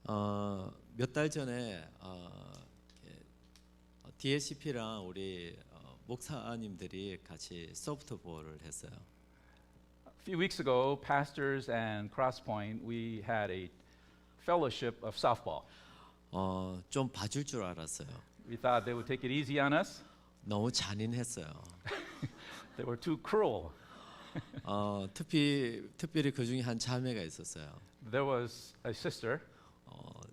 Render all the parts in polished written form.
몇 달 전에 DSCP랑 우리 목사님들이 같이 소프트볼을 했어요. A few weeks ago, pastors and Crosspoint, we had a fellowship of softball. 좀 봐줄 줄 알았어요. We thought they would take it easy on us. 너무 잔인했어요. They were too cruel. 특별히 그 중에 한 자매가 있었어요. There was a sister.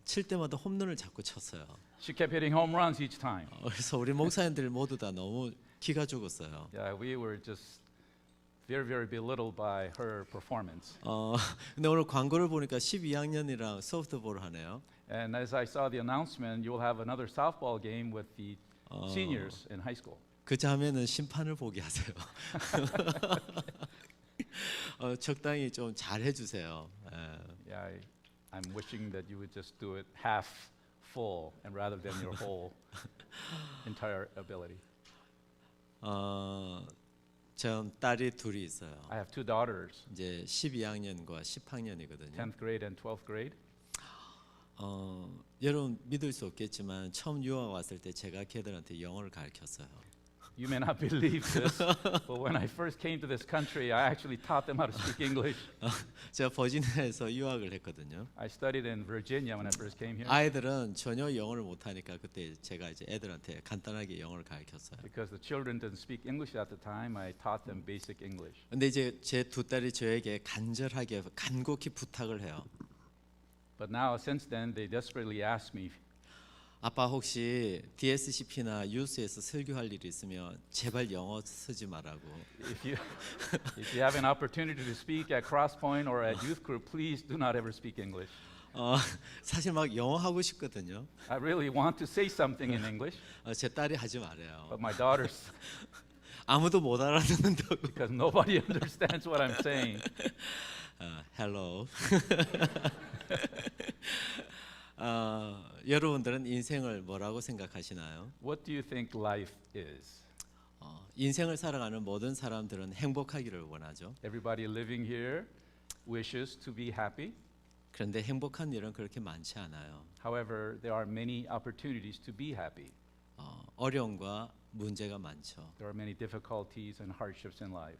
칠 때마다 홈런을 자꾸 쳤어요. She kept hitting home runs each time. 그래서 우리 목사님들 모두 다 너무 기가 죽었어요. Yeah, we were just very, very belittled by her performance. 근데 오늘 광고를 보니까 12학년이랑 소프트볼 하네요. And as I saw the announcement, you will have another softball game with the seniors in high school. 그 자매는 심판을 보게 하세요. 적당히 좀 잘 해주세요. Yeah, I'm wishing that you would just do it half full and rather than your whole entire ability. 전 딸이 둘이 있어요. I have two daughters, 이제 12학년과 10학년이거든요. 10th grade and 12th grade. 여러분 믿을 수 없겠지만 처음 유학 왔을 때 제가 걔들한테 영어를 가르쳤어요. You may not believe this, but when I first came to this country, I actually taught them how to speak English. 제가 버지니아에서 유학을 했거든요. I studied in Virginia when I first came here. 아이들은 전혀 영어를 못하니까 그때 제가 이제 애들한테 간단하게 영어를 가르쳤어요. Because the children didn't speak English at the time, I taught them basic English. 근데 이제 제 두 딸이 저에게 간절하게 간곡히 부탁을 해요. But now, since then, they desperately ask me, 아빠 혹시 DSCP나 유스에서 설교할 일이 있으면 제발 영어 쓰지 말라고. if you have an opportunity to speak at Crosspoint or at youth group, please do not ever speak English. 사실 막 영어 하고 싶거든요. I really want to say something in English, 제 딸이 하지 말아요. but my daughters, 아무도 못 알아듣는다고. because nobody understands what I'm saying. Hello. 여러분들은 인생을 뭐라고 생각하시나요? What do you think life is? 인생을 살아가는 모든 사람들은 행복하기를 원하죠. Everybody living here wishes to be happy. 그런데 행복한 일은 그렇게 많지 않아요. However, there are many opportunities to be happy. 어려움과 문제가 많죠. There are many difficulties and hardships in life.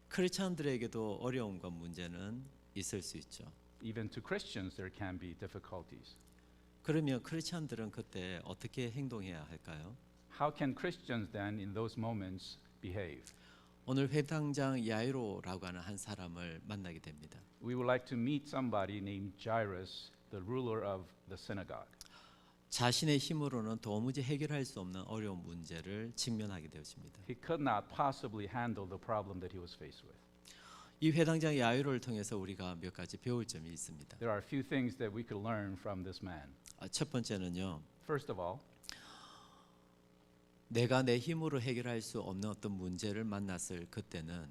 크리스천들에게도 어려움과 문제는 있을 수 있죠. Even to Christians, there can be difficulties. 그러면 크리스천들은 그때 어떻게 행동해야 할까요? How can Christians then, in those moments, behave? 오늘 회당장 야이로라고 하는 한 사람을 만나게 됩니다. We would like to meet somebody named Jairus, the ruler of the synagogue. 자신의 힘으로는 도무지 해결할 수 없는 어려운 문제를 직면하게 되었습니다. He could not possibly handle the problem that he was faced with. 이 회당장 야이로를 통해서 우리가 몇 가지 배울 점이 있습니다. There are a few things that we could learn from this man. 첫 번째는요. First of all, 내가 내 힘으로 해결할 수 없는 어떤 문제를 만났을 그때는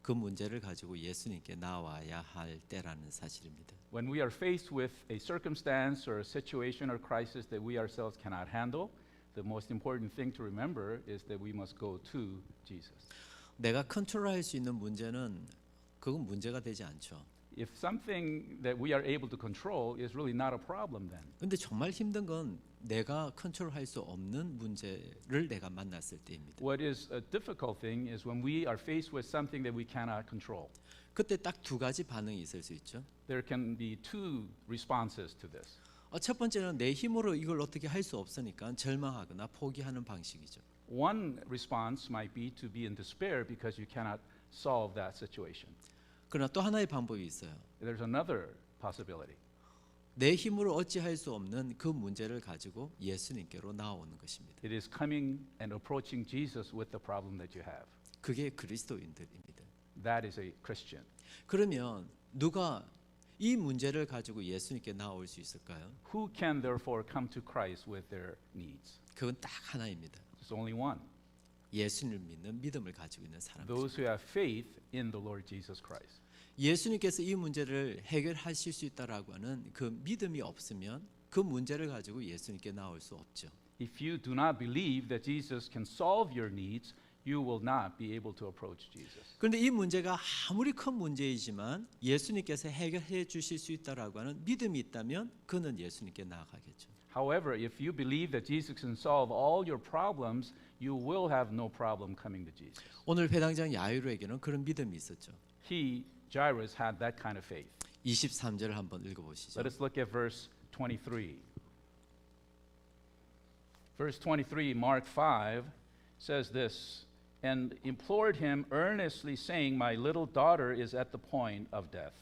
그 문제를 가지고 예수님께 나와야 할 때라는 사실입니다. when we are faced with a circumstance or a situation or crisis that we ourselves cannot handle, the most important thing to remember is that we must go to Jesus. 내가 컨트롤할 수 있는 문제는 그건 문제가 되지 않죠. If something that we are able to control is really not a problem then. 근데 정말 힘든 건 내가 컨트롤할 수 없는 문제를 내가 만났을 때입니다. What is a difficult thing is when we are faced with something that we cannot control. 그때 딱 두 가지 반응이 있을 수 있죠. There can be two responses to this. 첫 번째는 내 힘으로 이걸 어떻게 할 수 없으니까 절망하거나 포기하는 방식이죠. One response might be to be in despair because you cannot solve that situation. 그러나 또 하나의 방법이 있어요. There's another possibility. 내 힘으로 어찌할 수 없는 그 문제를 가지고 예수님께로 나오는 것입니다. It is coming and approaching Jesus with the problem that you have. 그게 그리스도인들입니다. That is a Christian. 그러면 누가 이 문제를 가지고 예수님께 나올 수 있을까요? Who can therefore come to Christ with their needs? 그건 딱 하나입니다. There's only one. 예수님을 믿는 믿음을 가지고 있는 사람들. Those who have faith in the Lord Jesus Christ. 예수님께서 이 문제를 해결하실 수 있다라고 하는 그 믿음이 없으면 그 문제를 가지고 예수님께 나올 수 없죠. If you do not believe that Jesus can solve your needs, you will not be able to approach Jesus. 그런데 이 문제가 아무리 큰 문제이지만 예수님께서 해결해 주실 수 있다라고 하는 믿음이 있다면 그는 예수님께 나아가겠죠. However, if you believe that Jesus can solve all your problems, you will have no problem coming to Jesus. 오늘 회당장 야이로에게는 그런 믿음이 있었죠. He, Jairus, had that kind of faith. 23절을 한번 읽어보시죠. Let us look at verse 23. Verse 23, Mark 5, says this, and implored him earnestly, saying, my little daughter is at the point of death.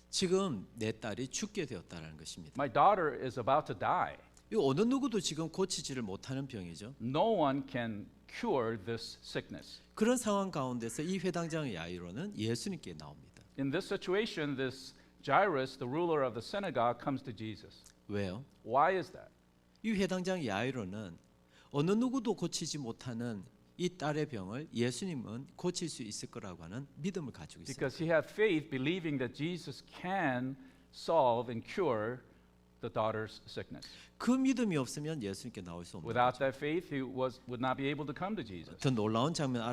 지금 내 딸이 죽게 되었다는 것입니다. My daughter is about to die. 이 어느 누구도 지금 고치지를 못하는 병이죠. No one can cure this sickness. 그런 상황 가운데서 이 회당장 야이로는 예수님께 나옵니다. In this situation, this Jairus, the ruler of the synagogue, comes to Jesus. 왜요? Why is that? 이 회당장 야이로는 어느 누구도 고치지 못하는 이 딸의 병을 예수님은 고칠 수 있을 거라고 하는 믿음을 가지고 있어요. Because he had faith, believing that Jesus can solve and cure the daughter's sickness. 그 믿음이 없으면 예수님께 나올 수 없는 Without 거죠. that faith, he would not be able to come to Jesus. 더 놀라운 장면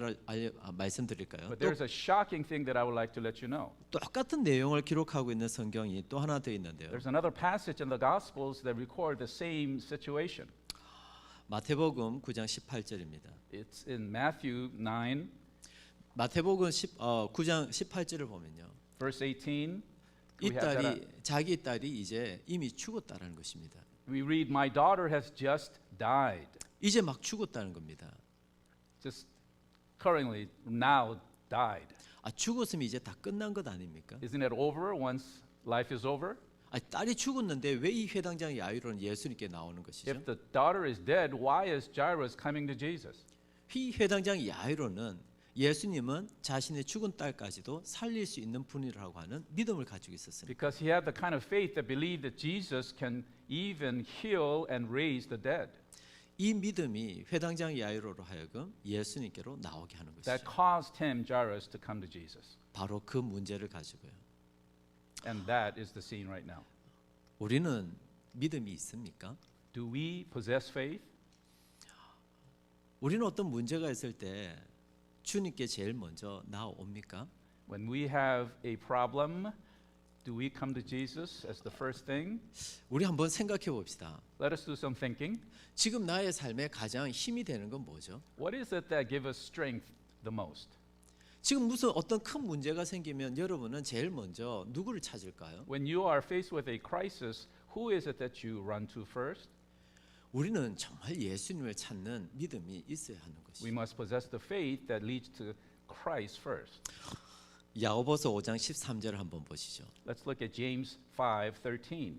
말씀드릴까요? But there's a shocking thing that I would like to let you know. 똑같은 내용을 기록하고 있는 성경이 또 하나 더 있는데요. There's another passage in the Gospels that record the same situation. 마태복음 9장 18절입니다. It's in Matthew 9, 마태복음 9장 18절을 보면요. verse 18. 이 딸이 자기 딸이 이제 이미 죽었다라는 것입니다. We read, my daughter has just died. 이제 막 죽었다는 겁니다. Just currently, now died. 죽었으면 이제 다 끝난 것 아닙니까? Isn't it over once life is over? 딸이 죽었는데 왜 이 회당장 야이로는 예수님께 나오는 것이죠? If the daughter is dead, why is Jairus coming to Jesus? 이 회당장 야이로는 예수님은 자신의 죽은 딸까지도 살릴 수 있는 분이라고 하는 믿음을 가지고 있었습니다. Because he had the kind of faith that believed that Jesus can even heal and raise the dead. 이 믿음이 회당장 야이로로 하여금 예수님께로 나오게 하는 That 것이죠. caused him, Jairus, to come to Jesus. 바로 그 문제를 가지고요. And that is the scene right now. 우리는 믿음이 있습니까? Do we possess faith? 우리는 어떤 문제가 있을 때 주님께 제일 먼저 나옵니까? When we have a problem, do we come to Jesus as the first thing? 우리 한번 생각해 봅시다. Let us do some thinking. 지금 나의 삶에 가장 힘이 되는 건 뭐죠? What is it that gives us strength the most? 지금 무슨 어떤 큰 문제가 생기면 여러분은 제일 먼저 누구를 찾을까요? When you are faced with a crisis, who is it that you run to first? 우리는 정말 예수님을 찾는 믿음이 있어야 하는 We 것이죠. must possess the faith that leads to Christ first. 야고보서 5장 13절을 한번 보시죠. Let's look at James 5:13.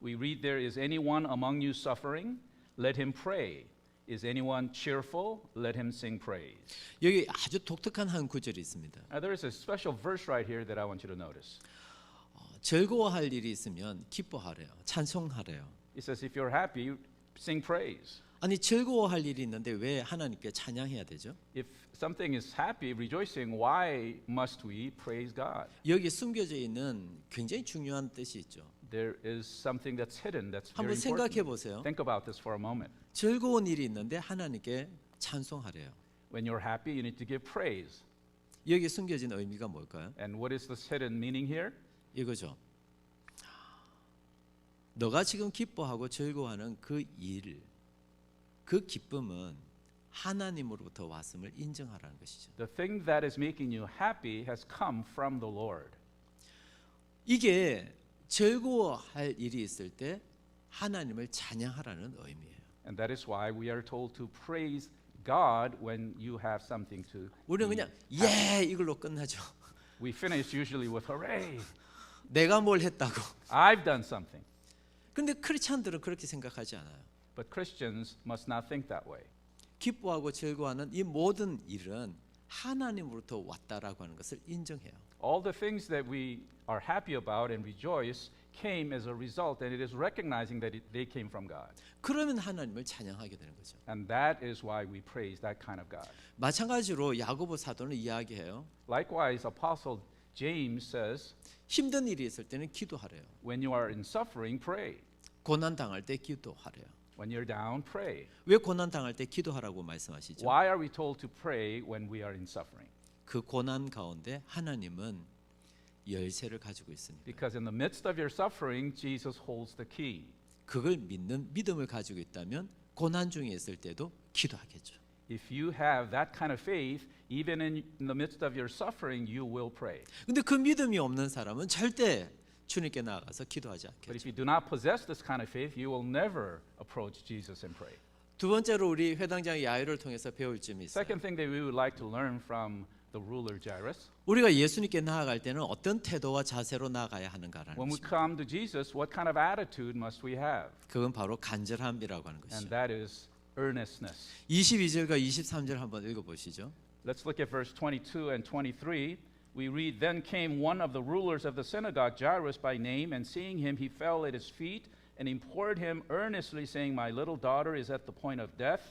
We read there, is anyone among you suffering? Let him pray. Is anyone cheerful? Let him sing praise. 여기 아주 독특한 한 구절이 있습니다. Now there is a special verse right here that I want you to notice. 즐거워할 일이 있으면 기뻐하래요. 찬송하래요. It says if you're happy, sing praise. 아니 즐거워할 일이 있는데 왜 하나님께 찬양해야 되죠? If something is happy, rejoicing, why must we praise God? 여기 숨겨져 있는 굉장히 중요한 뜻이 있죠. There is something that's hidden that's very 한번 생각해 important. 보세요. Think about this for a moment. 즐거운 일이 있는데 하나님께 찬송하래요. When you're happy, you need to give praise. 여기 숨겨진 의미가 뭘까요? And what is this hidden meaning here? 이거죠. 너가 지금 기뻐하고 즐거워하는 그 일, 그 기쁨은 하나님으로부터 왔음을 인정하라는 것이죠. The thing that is making you happy has come from the Lord. 이게 즐거워할 일이 있을 때 하나님을 찬양하라는 의미예요. And that is why we are told to praise God when you have something to 우리는 be 그냥 happy. 예 이걸로 끝나죠. We finish usually with hooray. 내가 뭘 했다고. I've done something. 근데 크리스찬들은 그렇게 생각하지 않아요. But Christians must not think that way. 기뻐하고 즐거워하는 이 모든 일은 하나님으로부터 왔다라고 하는 것을 인정해요. All the things that we are happy about and rejoice came as a result, and it is recognizing that they came from God. 그러면 하나님을 찬양하게 되는 거죠. And that is why we praise that kind of God. 마찬가지로 야고보 사도는 이야기해요. Likewise, Apostle James says, 힘든 일이 있을 때는 기도하래요. when you are in suffering, pray. 고난 당할 때 기도하래요. When you're down, pray. 왜 고난 당할 때 기도하라고 말씀하시죠? Why are we told to pray when we are in suffering? 그 고난 가운데 하나님은 열쇠를 가지고 있습니다. Because in the midst of your suffering, Jesus holds the key. 그걸 믿는 믿음을 가지고 있다면 고난 중에 있을 때도 기도하겠죠. If you have that kind of faith, even in the midst of your suffering, you will pray. 근데 그 믿음이 없는 사람은 절대 주님께 나아가서 기도하지 But if 않겠죠. you do not possess this kind of faith, you will never approach Jesus and pray. 두 번째로 우리 회당장 야이로를 통해서 배울 점이 있어요. Second thing that we would like to learn from the ruler Jairus, 우리가 예수님께 나아갈 때는 어떤 태도와 자세로 나아가야 하는가라는 when we 것입니다. come to Jesus, what kind of attitude must we have? 그건 바로 간절함이라고 하는 And 것이죠. that is earnestness. 22절과 23절 한번 읽어보시죠. Let's look at verse 22 and 23. We read, Then came one of the rulers of the synagogue, Jairus by name, and seeing him, he fell at his feet and implored him earnestly, saying, My little daughter is at the point of death.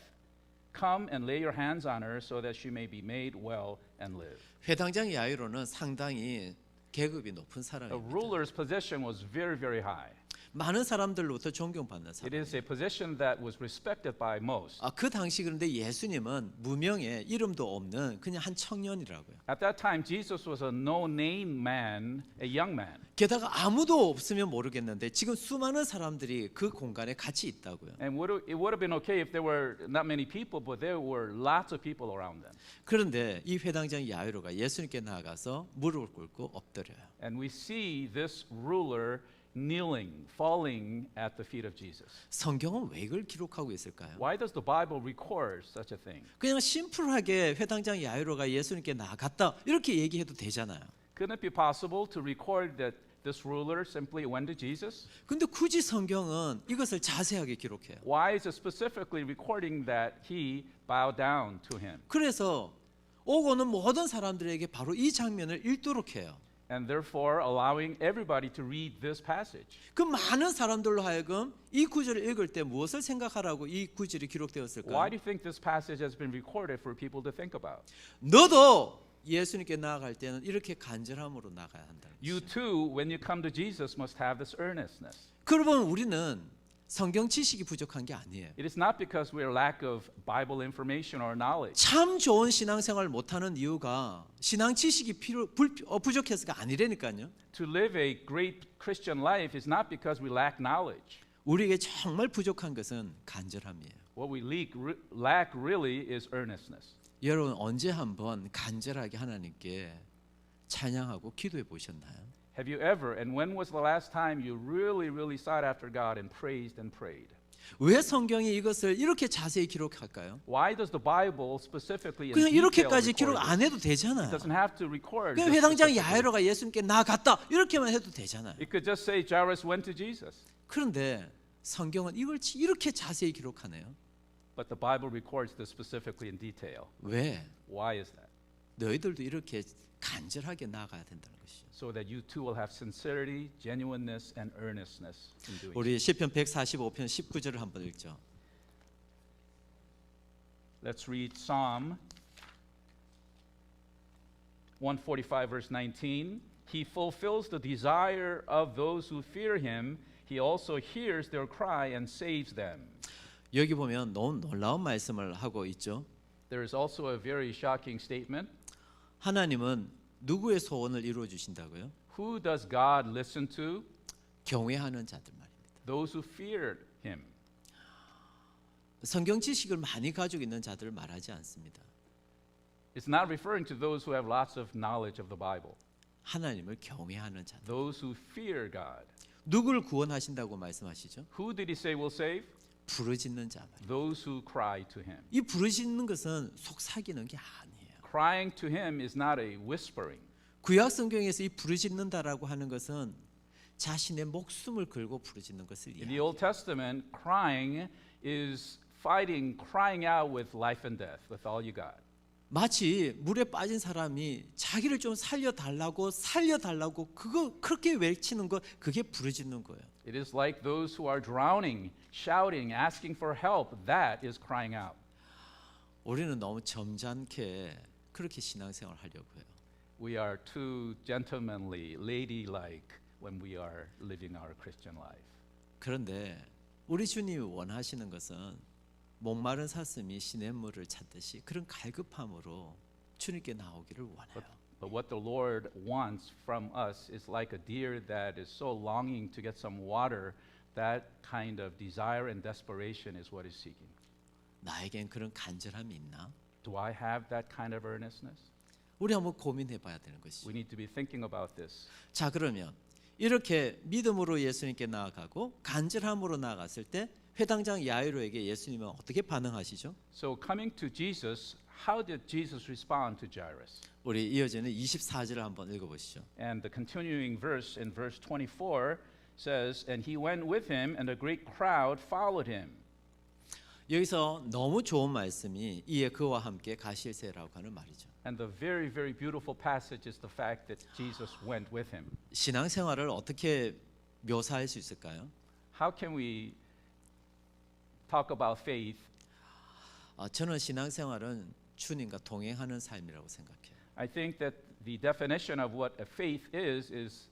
Come and lay your hands on her so that she may be made well and live. 회당장 야이로는 상당히 계급이 높은 The 사람입니다. ruler's position was very, very high. 많은 사람들로부터 존경받는 It 사람. is a position that was respected by most. 그 당시 그런데 예수님은 무명의 이름도 없는 그냥 한 청년이라고요. At that time, Jesus was a no-name man, a young man. 게다가 아무도 없으면 모르겠는데 지금 수많은 사람들이 그 공간에 같이 있다고요. And it would have been okay if there were not many people, but there were lots of people around them. 그런데 이 회당장 야이로가 예수님께 나아가서 무릎을 꿇고 엎드려요. And we see this ruler kneeling, falling at the feet of Jesus. 성경은 왜 이걸 기록하고 있을까요? Why does the Bible record such a thing? 그냥 심플하게 회당장 야이로가 예수님께 나아갔다 이렇게 얘기해도 되잖아요. Couldn't it be possible to record that this ruler simply went to Jesus? 근데 굳이 성경은 이것을 자세하게 기록해요. Why is it specifically recording that he bowed down to him? 그래서 오고는 모든 사람들에게 바로 이 장면을 읽도록 해요. And therefore allowing everybody to read this passage. 그 많은 사람들로 하여금 이 구절을 읽을 때 무엇을 생각하라고 이 구절이 Why 기록되었을까요? do you think this passage has been recorded for people to think about? 너도 예수님께 나아갈 때는 이렇게 간절함으로 나가야 한다. You too, when you come to Jesus, must have this earnestness. 그러면 우리는 성경 지식이 부족한 게 아니에요. It is not because we are lack of Bible information or knowledge. 참 좋은 신앙생활을 못하는 이유가 신앙 지식이 부족해서가 아니라니까요. To live a great Christian life is not because we lack knowledge. 우리에게 정말 부족한 것은 간절함이에요. What we lack really is earnestness. 여러분 언제 한번 간절하게 하나님께 찬양하고 기도해 보셨나요? Have you ever, and when was the last time you really, really sought after God and praised and prayed? 왜 성경이 이것을 이렇게 자세히 기록할까요? Why does the Bible specifically in 그냥 detail 이렇게까지 기록 record 안 this? 해도 되잖아요. It doesn't have to record. 그냥 this 회당장 specifically. 야이로가 예수님께 나아갔다 이렇게만 해도 되잖아요. It could just say Jairus went to Jesus. 그런데 성경은 이걸 이렇게 자세히 기록하네요. But the Bible records this specifically in detail. 왜? Why is that? 너희들도 이렇게 간절하게 나아가야 된다는 것이죠. So that you too will have sincerity, genuineness, and earnestness in doing. 우리 시편 145편 19절을 한번 읽죠. Let's read Psalm 145 verse 19. He fulfills the desire of those who fear him. He also hears their cry and saves them. 여기 보면 너무 놀라운 말씀을 하고 있죠. There is also a very shocking statement. 하나님은 누구의 소원을 이루어 주신다고요? Who does God listen to? 경외하는 자들 말입니다. Those who feared him. 성경 지식을 많이 가지고 있는 자들을 말하지 않습니다. It's not referring to those who have lots of knowledge of the Bible. 하나님을 경외하는 자들. Those who fear God. 누구를 구원하신다고 말씀하시죠? Who did he say will save? 부르짖는 자 말. Those who cry to him. 이 부르짖는 것은 속삭이는 게 아니에요. Crying to him is not a whispering. 구약 성경에서 이 부르짖는다라고 하는 것은 자신의 목숨을 걸고 부르짖는 것을 In the 이야기해요. Old Testament, crying is fighting, crying out with life and death, with all you got. 마치 물에 빠진 사람이 자기를 좀 살려달라고 그렇게 외치는 거 그게 부르짖는 거예요. It is like those who are drowning, shouting, asking for help. That is crying out. 우리는 너무 점잖게 그렇게 신앙생활 하려고 해요. We are too gentlemanly, ladylike when we are living our Christian life. 그런데 우리 주님이 원하시는 것은 목마른 사슴이 시냇물을 찾듯이 그런 갈급함으로 주님께 나오기를 원해요. But what the Lord wants from us is like a deer that is so longing to get some water. That kind of desire and desperation is what he's seeking. 나에겐 그런 간절함이 있나? Do I have that kind of earnestness? 우리 한번 고민해 봐야 되는 것이죠. We need to be thinking about this. 자, 그러면 이렇게 믿음으로 예수님께 나아가고 간절함으로 나아갔을 때 회당장 야이로에게 예수님은 어떻게 반응하시죠? So coming to Jesus, how did Jesus respond to Jairus? 우리 이어지는 24절을 한번 읽어보시죠. And the continuing verse in verse 24 says, and he went with him, and a great crowd followed him. 여기서 너무 좋은 말씀이 이에 그와 함께 가실새라고 하는 말이죠. And the very, very beautiful passage is the fact that Jesus went with him. 신앙생활을 어떻게 묘사할 수 있을까요? How can we talk about faith? 저는 신앙생활은 주님과 동행하는 삶이라고 생각해요. I think that the definition of what a faith is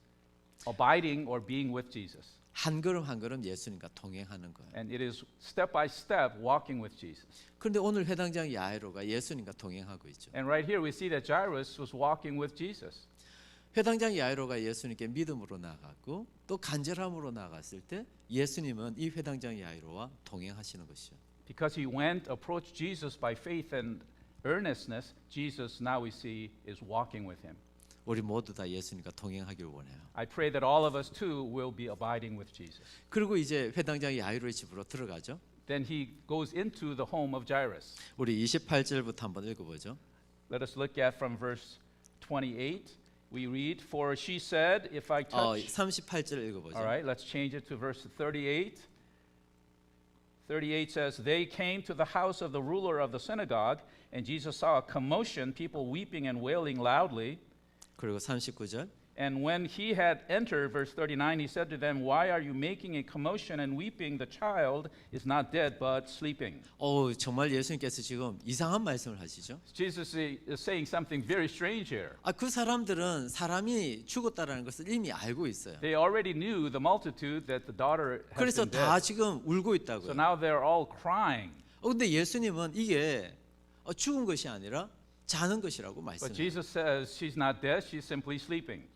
abiding or being with Jesus. 한 걸음 한 걸음 예수님과 동행하는 거예요. And it is step by step walking with Jesus. 그런데 오늘 회당장 야이로가 예수님과 동행하고 있죠. And right here we see that Jairus was walking with Jesus. 회당장 야이로가 예수님께 믿음으로 나아갔고 또 간절함으로 나아갔을 때 예수님은 이 회당장 야이로와 동행하시는 것이죠. Because he went, approached Jesus by faith and earnestness, Jesus now we see is walking with him. 우리 모두 다 예수님과 동행하길 원해요. I pray that all of us too will be abiding with Jesus. 그리고 이제 회당장 야이로의 집으로 들어가죠. Then he goes into the home of Jairus. 우리 28절부터 한번 읽어보죠. Let us look at from verse 28. We read, for she said, if I touch... 38절 읽어보죠. All right, let's change it to verse 38. 38 says, they came to the house of the ruler of the synagogue, and Jesus saw a commotion, people weeping and wailing loudly. 그리고 39절. And when he had entered, verse 39, he said to them, why are you making a commotion and weeping? The child is not dead, but sleeping. 정말 예수님께서 지금 이상한 말씀을 하시죠. Jesus is saying something very strange here. 그 사람들은 사람이 죽었다라는 것을 이미 알고 있어요. They already knew, the multitude, that the daughter had 그래서 been 다 dead. 지금 울고 So 있다고요. now they're all crying. 근데 예수님은 이게 죽은 것이 아니라 자는 것이라고 But 말씀해요. Jesus says she's not dead, she's simply sleeping.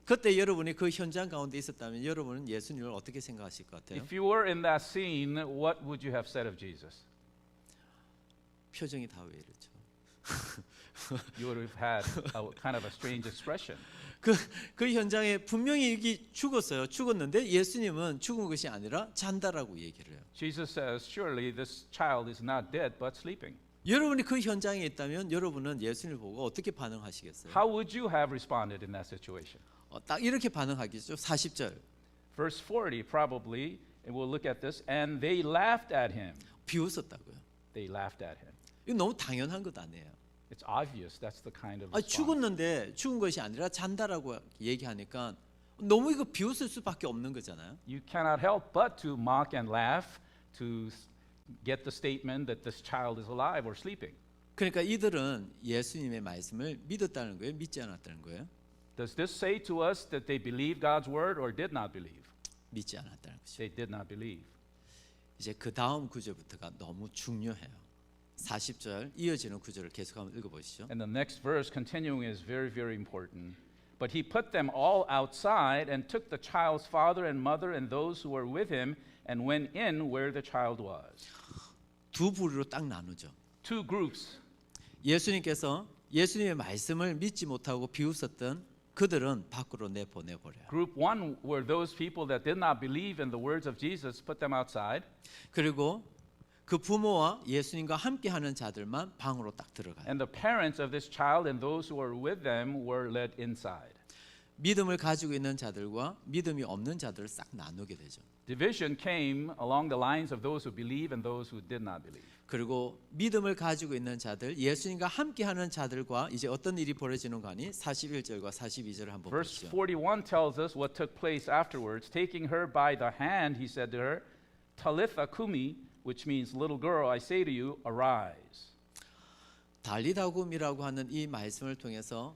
그때 여러분이 그 현장 가운데 있었다면 여러분은 예수님을 어떻게 생각하실 것 같아요? If you were in that scene, what would you have said of Jesus? 표정이 다 왜 이렇죠? You would have had a kind of a strange expression. 그 현장에 분명히 이게 죽었는데 예수님은 죽은 것이 아니라 잔다라고 얘기를 해요. Jesus says, surely this child is not dead, but sleeping. 여러분이 그 현장에 있다면 여러분은 예수님을 보고 어떻게 반응하시겠어요? How would you have responded in that situation? 딱 이렇게 반응하겠죠. 40절. Verse 40 probably, and we'll look at this, and they laughed at him. 비웃었다고요. They laughed at him. 이거 너무 당연한 것 아니에요. It's obvious that's the kind of response. 죽었는데 죽은 것이 아니라 잔다라고 얘기하니까 너무 이거 비웃을 수밖에 없는 거잖아요. You cannot help but to mock and laugh to get the statement that this child is alive or sleeping. 그러니까 이들은 예수님의 말씀을 믿었다는 거예요, 믿지 않았다는 거예요? Does this say to us that they believed God's word or did not believe? 믿지 않았다는 거죠. They did not believe. 이제 그 다음 구절부터가 너무 중요해요. 40절 이어지는 구절을 계속 한번 읽어보시죠. And the next verse continuing is very, very important. But he put them all outside and took the child's father and mother and those who were with him and went in where the child was. 두 부류로 딱 나누죠. Two groups. 예수님께서 예수님의 말씀을 믿지 못하고 비웃었던 그들은 밖으로 내보내버려요. Group one were those people that did not believe in the words of Jesus, put them outside. 그리고 그 부모와 예수님과 함께하는 자들만 방으로 딱 들어가요. And the parents of this child and those who were with them were led inside. 믿음을 가지고 있는 자들과 믿음이 없는 자들을 싹 나누게 되죠. Division came along the lines of those who believe and those who did not believe. 그리고 믿음을 가지고 있는 자들, 예수님과 함께하는 자들과 이제 어떤 일이 벌어지는가 하니 41절과 42절을 한번 Verse 보시죠. 41 tells us what took place afterwards. Taking her by the hand, he said to her, Talitha kumi, which means little girl, I say to you, arise. 달리다굼이라고 하는 이 말씀을 통해서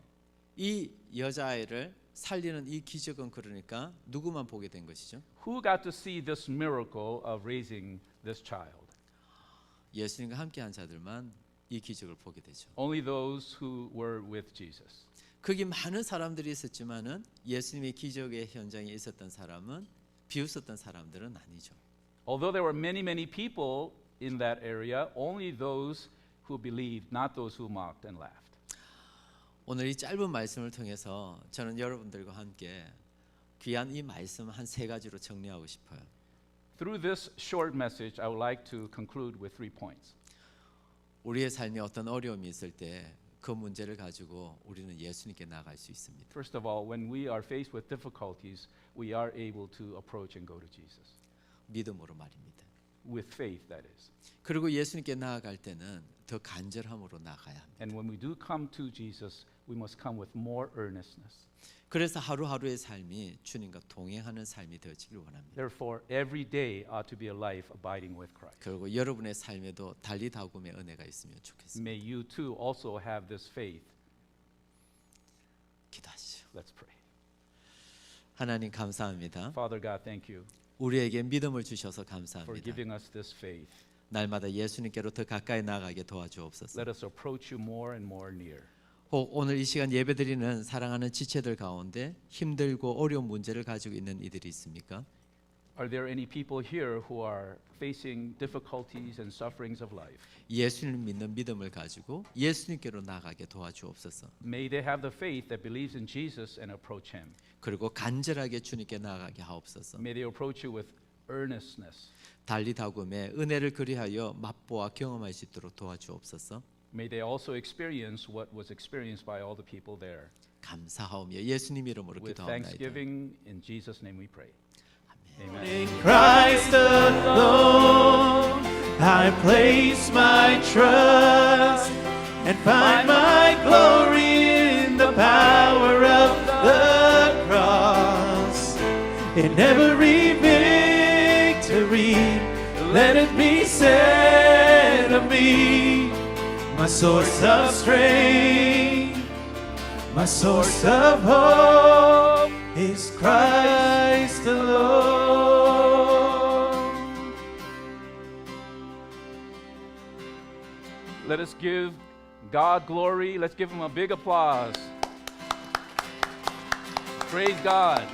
이 여자아이를 살리는 이 기적은 그러니까 누구만 보게 된 것이죠? Who got to see this miracle of raising this child? 예수님과 함께한 자들만 이 기적을 보게 되죠. Only those who were with Jesus. 거기 많은 사람들이 있었지만은 예수님의 기적의 현장에 있었던 사람은 비웃었던 사람들은 아니죠. Although there were many people in that area, only those who believed, not those who mocked and laughed. 오늘 이 짧은 말씀을 통해서 저는 여러분들과 함께 귀한 이 말씀 한 세 가지로 정리하고 싶어요. Through this short message, I would like to conclude with 3 points. 우리의 삶에 어떤 어려움이 있을 때 그 문제를 가지고 우리는 예수님께 나아갈 수 있습니다. First of all, when we are faced with difficulties, we are able to approach and go to Jesus. 믿음으로 말입니다. With faith, that is. 그리고 예수님께 나아갈 때는 더 간절함으로 나아가야 합니다. And when we do come to Jesus, we must come with more earnestness. 그래서 하루하루의 삶이 주님과 동행하는 삶이 되어지길 원합니다. Therefore, every day ought to be a life abiding with Christ. 그리고 여러분의 삶에도 달리다굼의 은혜가 있으면 좋겠습니다. May you too also have this faith. 기도하시죠. Let's pray. 하나님 감사합니다. Father God, thank you 우리에게 믿음을 주셔서 for 감사합니다. giving us this faith. 날마다 예수님께로 더 가까이 나아가게 도와주옵소서. Let us approach you more and more near. 혹 오늘 이 시간 예배드리는 사랑하는 지체들 가운데 힘들고 어려운 문제를 가지고 있는 이들이 있습니까? Are there any people here who are facing difficulties and sufferings of life? 예수님을 믿는 믿음을 가지고 예수님께로 나아가게 도와주옵소서. May they have the faith that believes in Jesus and approach him. 그리고 간절하게 주님께 나아가게 하옵소서. May they approach you with earnestness. 달리다굼에 은혜를 그리하여 맛보아 경험할 수 있도록 도와주옵소서. May they also experience what was experienced by all the people there. 감사하오며 예수님 이름으로 With 기도합니다. thanksgiving, in Jesus' name we pray. Amen. In Christ alone, I place my trust and find my glory in the power of the cross. In every victory, let it be said of me, my source of strength, my source of hope is Christ alone. Let us give God glory. Let's give him a big applause. Praise God.